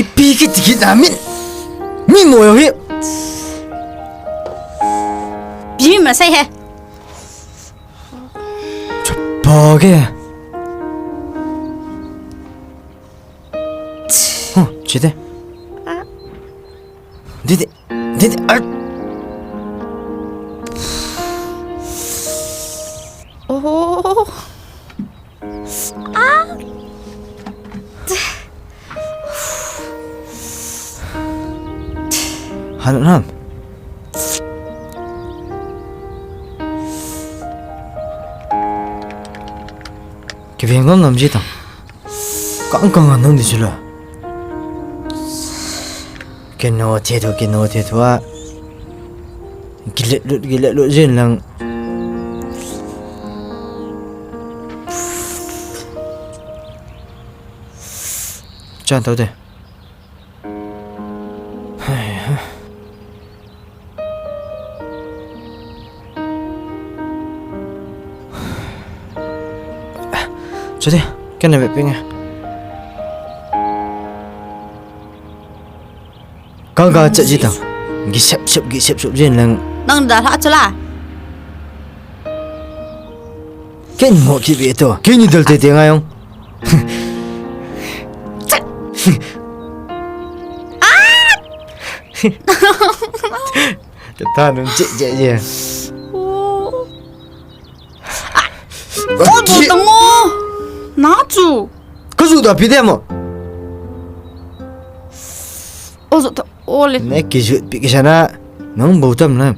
Ipikit-ikit namin. Mi mo yo hi. Bimi masay he. Bage. Chide. Didi. Oh. Hanam. Cái việc nó làm gì tao? Căng nông đi chưa? Cái nó thế thôi à. Cái lệ lụt riêng là Chan tao đây. Cho đi, cái này bị nghe. Có chạy gì tao? Ghi xếp riêng là Nang dah hak cela. cái ngộ kia bị to. Cái như đợt tiếng ai không? Cái ta nó chạy gì? Oh, tunggu. Naju. Có dù đó bị thế mà? Oh, tu. Oleh. Này cái chuyện bị cái sana, nó không bầu tâm lắm.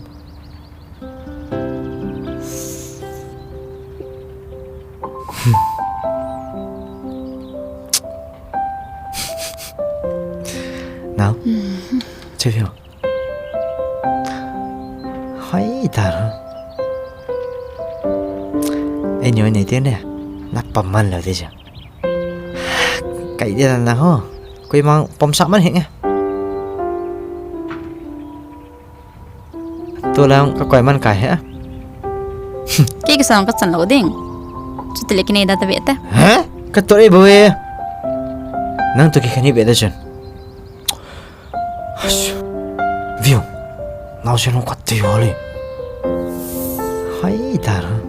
Nào, chơi hiểu. Hay ta rồi. Em nhớ này tiếng này, nắp bầm man là thế chứ? Cái gì là hả? Quay mang bom sắm mất hiện nha. Tôi làm các quầy man cải hả? Kiki sang kat san loading. Cuti leki ni dah terbiak teh. Hả? Cái tôi ấy bơi. Nang tôi cái này biết đấy chứ? Viu, nào xem nó quạt tiêu rồi. Hay ta rồi.